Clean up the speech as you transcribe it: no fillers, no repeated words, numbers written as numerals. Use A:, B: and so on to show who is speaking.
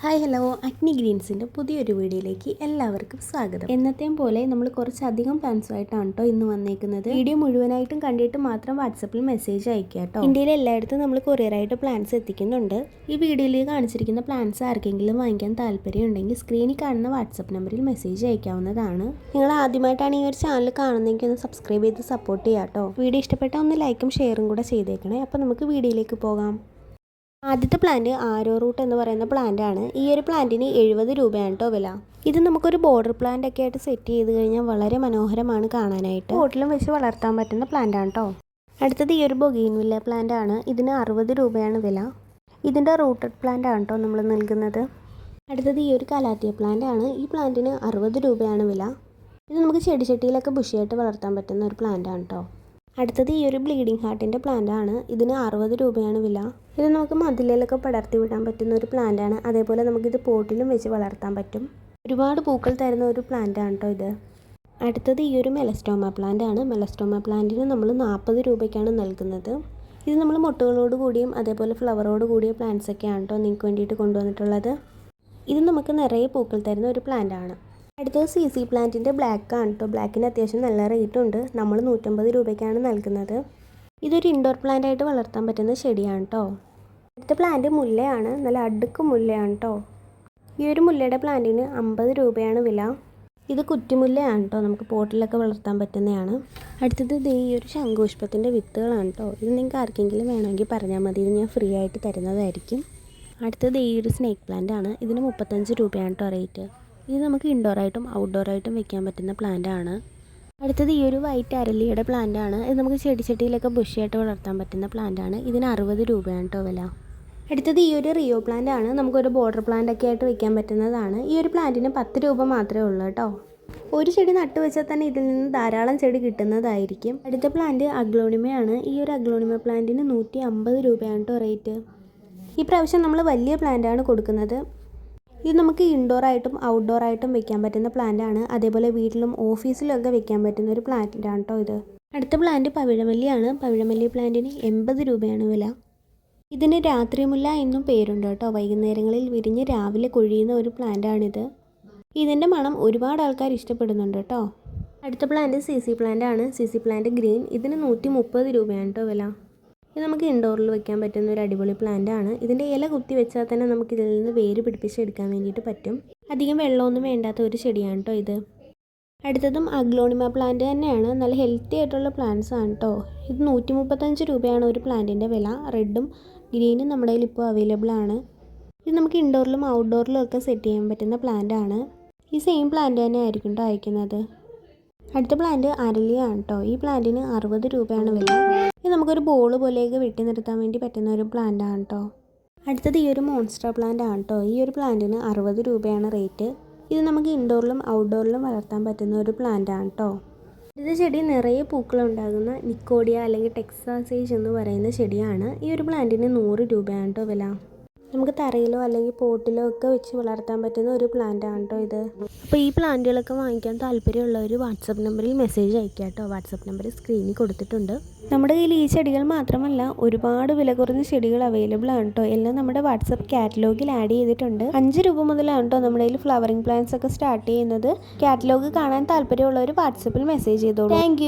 A: Hi hello അഗ്നി ഗ്രീൻസിൻ്റെ പുതിയൊരു വീഡിയോയിലേക്ക് എല്ലാവർക്കും സ്വാഗതം. എന്നത്തെയും പോലെ നമ്മൾ കുറച്ചധികം പ്ലാൻസുമായിട്ടാണ് കേട്ടോ ഇന്ന് വന്നേക്കുന്നത്. വീഡിയോ മുഴുവനായിട്ടും കണ്ടിട്ട് മാത്രം വാട്സപ്പിൽ മെസ്സേജ് അയക്കുക കേട്ടോ. ഇന്ത്യയിൽ എല്ലായിടത്തും നമ്മൾ കൊറിയറായിട്ട് പ്ലാൻസ് എത്തിക്കുന്നുണ്ട്. ഈ വീഡിയോയിൽ കാണിച്ചിരിക്കുന്ന പ്ലാൻസ് ആർക്കെങ്കിലും വാങ്ങിക്കാൻ താല്പര്യം ഉണ്ടെങ്കിൽ സ്ക്രീനിൽ കാണുന്ന വാട്സപ്പ് നമ്പറിൽ മെസ്സേജ് അയക്കാവുന്നതാണ്. നിങ്ങൾ ആദ്യമായിട്ടാണ് ഈ ഒരു ചാനൽ കാണുന്നതെങ്കിൽ ഒന്ന് സബ്സ്ക്രൈബ് ചെയ്ത് സപ്പോർട്ട് ചെയ്യാം കേട്ടോ. വീഡിയോ ഇഷ്ടപ്പെട്ടാൽ ഒന്ന് ലൈക്കും ഷെയറും കൂടെ ചെയ്തേക്കണേ. അപ്പോൾ നമുക്ക് വീഡിയോയിലേക്ക് പോകാം. ആദ്യത്തെ പ്ലാന്റ് ആരോ റൂട്ട് എന്ന് പറയുന്ന പ്ലാന്റ് ആണ്. ഈ ഒരു പ്ലാന്റിന് 70 രൂപയാണ് കേട്ടോ വില. ഇത് നമുക്കൊരു ബോർഡർ പ്ലാന്റ് ഒക്കെ ആയിട്ട് സെറ്റ് ചെയ്ത് കഴിഞ്ഞാൽ വളരെ മനോഹരമാണ് കാണാനായിട്ട്. ബോട്ടിലും വെച്ച് വളർത്താൻ പറ്റുന്ന പ്ലാന്റ് ആണ് കേട്ടോ. അടുത്തത് ഈ ഒരു ബൊഗെയിൻവില്ല പ്ലാന്റ് ആണ്. ഇതിന് 60 രൂപയാണ് വില. ഇതിൻ്റെ റൂട്ടഡ് പ്ലാന്റ് ആണ് കേട്ടോ നമ്മൾ നൽകുന്നത്. അടുത്തത് ഈ ഒരു കലാത്തിയ പ്ലാന്റ് ആണ്. ഈ പ്ലാന്റിന് 60 രൂപയാണ് വില. ഇത് നമുക്ക് ചെടിച്ചട്ടിയിലൊക്കെ ബുഷിയായിട്ട് വളർത്താൻ പറ്റുന്ന ഒരു പ്ലാന്റ് ആണ് കേട്ടോ. അടുത്തത് ഈ ഒരു ബ്ലീഡിങ് ഹാർട്ടിൻ്റെ പ്ലാന്റ് ആണ്. ഇതിന് 60 രൂപയാണ് വില. ഇത് നമുക്ക് മതിലിലൊക്കെ പടർത്തി വിടാൻ പറ്റുന്ന ഒരു പ്ലാന്റ് ആണ്. അതേപോലെ നമുക്കിത് പോട്ടിലും വെച്ച് വളർത്താൻ പറ്റും. ഒരുപാട് പൂക്കൾ തരുന്ന ഒരു പ്ലാന്റ് ആണ് കേട്ടോ ഇത്. അടുത്തത് ഈ ഒരു മെലസ്റ്റോമ പ്ലാന്റ് ആണ്. മെലസ്റ്റോമ പ്ലാന്റിന് നമ്മൾ 40 രൂപയ്ക്കാണ് നൽകുന്നത്. ഇത് നമ്മൾ മുട്ടുകളോട് കൂടിയും അതേപോലെ ഫ്ലവറോട് കൂടിയ പ്ലാന്റ്സ് ഒക്കെയാണ് കേട്ടോ നിങ്ങൾക്ക് വേണ്ടിയിട്ട് കൊണ്ടുവന്നിട്ടുള്ളത്. ഇത് നമുക്ക് നിറയെ പൂക്കൾ തരുന്ന ഒരു പ്ലാന്റ് ആണ്. അടുത്തത് CC പ്ലാന്റിൻ്റെ ബ്ലാക്ക് ആണ് കേട്ടോ. ബ്ലാക്കിന് അത്യാവശ്യം നല്ല റേറ്റ് ഉണ്ട്. നമ്മൾ 150 രൂപയ്ക്കാണ് നൽകുന്നത്. ഇതൊരു ഇൻഡോർ പ്ലാന്റ് ആയിട്ട് വളർത്താൻ പറ്റുന്ന ചെടിയാണ് കേട്ടോ. അടുത്ത പ്ലാന്റ് മുല്ലയാണ്. നല്ല അടുക്ക് മുല്ലയാണ് കേട്ടോ. ഈ ഒരു മുല്ലയുടെ പ്ലാന്റിന് 50 രൂപയാണ് വില. ഇത് കുറ്റിമുല്ലയാണ് കേട്ടോ. നമുക്ക് പോട്ടിലൊക്കെ വളർത്താൻ പറ്റുന്നതാണ്. അടുത്തത് ഈ ഒരു ശംഖുപുഷ്പത്തിൻ്റെ വിത്തുകളാണ് കേട്ടോ. ഇത് നിങ്ങൾക്ക് ആർക്കെങ്കിലും വേണമെങ്കിൽ പറഞ്ഞാൽ മതി. ഇത് ഞാൻ ഫ്രീ ആയിട്ട് തരുന്നതായിരിക്കും. അടുത്തത് ഈ ഒരു സ്നേക്ക് പ്ലാന്റ് ആണ്. ഇതിന് 35 രൂപയാണ് കേട്ടോ റേറ്റ്. ഇത് നമുക്ക് ഇൻഡോറായിട്ടും ഔട്ട്ഡോറായിട്ടും വെക്കാൻ പറ്റുന്ന പ്ലാന്റ് ആണ്. അടുത്തത് ഈ ഒരു വൈറ്റ് അരളിയുടെ പ്ലാന്റ് ആണ്. ഇത് നമുക്ക് ചെടിച്ചട്ടിയിലൊക്കെ ബുഷിയായിട്ട് വളർത്താൻ പറ്റുന്ന പ്ലാന്റ് ആണ്. ഇതിന് 60 രൂപയാണ് കേട്ടോ വില. അടുത്തത് ഈ ഒരു റിയോ പ്ലാന്റ് ആണ്. നമുക്കൊരു ബോർഡർ പ്ലാന്റ് ഒക്കെ ആയിട്ട് വെക്കാൻ പറ്റുന്നതാണ്. ഈ ഒരു പ്ലാന്റിന് 10 രൂപ മാത്രമേ ഉള്ളൂ കേട്ടോ. ഒരു ചെടി നട്ടു വെച്ചാൽ തന്നെ ഇതിൽ നിന്ന് ധാരാളം ചെടി കിട്ടുന്നതായിരിക്കും. അടുത്ത പ്ലാന്റ് അഗ്ലോണിമയാണ്. ഈ ഒരു അഗ്ലോണിമ പ്ലാന്റിന് 150 രൂപയാണ് കേട്ടോ റേറ്റ്. ഈ പ്രാവശ്യം നമ്മൾ വലിയ പ്ലാന്റ് ആണ് കൊടുക്കുന്നത്. ഇത് നമുക്ക് ഇൻഡോറായിട്ടും ഔട്ട്ഡോറായിട്ടും വെക്കാൻ പറ്റുന്ന പ്ലാന്റ് ആണ്. അതേപോലെ വീട്ടിലും ഓഫീസിലും ഒക്കെ വെക്കാൻ പറ്റുന്ന ഒരു പ്ലാന്റ് ആണ് കേട്ടോ ഇത്. അടുത്ത പ്ലാന്റ് പവിഴമല്ലിയാണ്. പവിഴമല്ലി പ്ലാന്റിന് 80 രൂപയാണ് വില. ഇതിന് രാത്രിമുല്ല എന്നും പേരുണ്ട് കേട്ടോ. വൈകുന്നേരങ്ങളിൽ വിരിഞ്ഞ് രാവിലെ കൊഴിയുന്ന ഒരു പ്ലാന്റ് ആണിത്. ഇതിൻ്റെ മണം ഒരുപാട് ആൾക്കാർ ഇഷ്ടപ്പെടുന്നുണ്ട് കേട്ടോ. അടുത്ത പ്ലാന്റ് CC പ്ലാന്റ് ആണ്. CC plant green. ഇതിന് 130 രൂപയാണ് കേട്ടോ വില. ഇത് നമുക്ക് ഇൻഡോറിൽ വെക്കാൻ പറ്റുന്ന ഒരു അടിപൊളി പ്ലാന്റ് ആണ്. ഇതിൻ്റെ ഇല കുത്തി വെച്ചാൽ തന്നെ നമുക്ക് ഇതിൽ നിന്ന് വേര് പിടിപ്പിച്ചെടുക്കാൻ വേണ്ടിയിട്ട് പറ്റും. അധികം വെള്ളമൊന്നും വേണ്ടാത്ത ഒരു ചെടിയാണ് കേട്ടോ ഇത്. അടുത്തതും അഗ്ലോണിമ പ്ലാന്റ് തന്നെയാണ്. നല്ല ഹെൽത്തി ആയിട്ടുള്ള പ്ലാന്റ്സ് ആണ് കേട്ടോ. ഇത് 135 രൂപയാണ് ഒരു പ്ലാന്റിൻ്റെ വില. റെഡും ഗ്രീനും നമ്മുടെ കയ്യിൽ ഇപ്പോൾ അവൈലബിൾ ആണ്. ഇത് നമുക്ക് ഇൻഡോറിലും ഔട്ട്ഡോറിലും ഒക്കെ സെറ്റ് ചെയ്യാൻ പറ്റുന്ന പ്ലാന്റ് ആണ്. ഈ സെയിം പ്ലാന്റ് തന്നെ ആയിരിക്കും കേട്ടോ അയക്കുന്നത്. അടുത്ത പ്ലാന്റ് അരളിയാണ് കേട്ടോ. ഈ പ്ലാന്റിന് 60 രൂപയാണ് വില. ഇത് നമുക്കൊരു ബോൾ പോലെയൊക്കെ വെട്ടി നിർത്താൻ വേണ്ടി പറ്റുന്ന ഒരു പ്ലാന്റ് ആണ് കേട്ടോ. അടുത്തത് ഈ ഒരു മോൺസ്റ്റർ പ്ലാന്റ് ആണ് കേട്ടോ. ഈ ഒരു പ്ലാന്റിന് 60 രൂപയാണ് റേറ്റ്. ഇത് നമുക്ക് ഇൻഡോറിലും ഔട്ട്ഡോറിലും വളർത്താൻ പറ്റുന്ന ഒരു പ്ലാന്റ് ആണ് കേട്ടോ. ഇത് ചെടി നിറയെ പൂക്കളുണ്ടാകുന്ന നിക്കോഡിയ അല്ലെങ്കിൽ ടെക്സാസേജ് എന്ന് പറയുന്ന ചെടിയാണ്. ഈ ഒരു പ്ലാന്റിന് 100 രൂപയാണ് കേട്ടോ വില. നമുക്ക് തറയിലോ അല്ലെങ്കിൽ പോട്ടിലോ ഒക്കെ വെച്ച് വളർത്താൻ പറ്റുന്ന ഒരു പ്ലാന്റ് ആണ് കേട്ടോ ഇത്. അപ്പോൾ ഈ പ്ലാന്റുകളൊക്കെ വാങ്ങിക്കാൻ താല്പര്യമുള്ളവർ വാട്സപ്പ് നമ്പറിൽ മെസ്സേജ് അയക്കുക കേട്ടോ. വാട്സപ്പ് നമ്പർ സ്ക്രീനിൽ കൊടുത്തിട്ടുണ്ട്. നമ്മുടെ കയ്യിൽ ഈ ചെടികൾ മാത്രമല്ല ഒരുപാട് വില കുറഞ്ഞ ചെടികൾ അവൈലബിൾ ആണ് കേട്ടോ. എല്ലാം നമ്മുടെ വാട്സപ്പ് കാറ്റലോഗിൽ ആഡ് ചെയ്തിട്ടുണ്ട്. 5 രൂപ മുതലാണ് കേട്ടോ നമ്മുടെ കയ്യിൽ ഫ്ലവറിങ് പ്ലാന്റ്സ് ഒക്കെ സ്റ്റാർട്ട് ചെയ്യുന്നത്. കാറ്റലോഗ് കാണാൻ താല്പര്യമുള്ളവർ വാട്സപ്പിൽ മെസ്സേജ് ചെയ്തോളൂ. താങ്ക്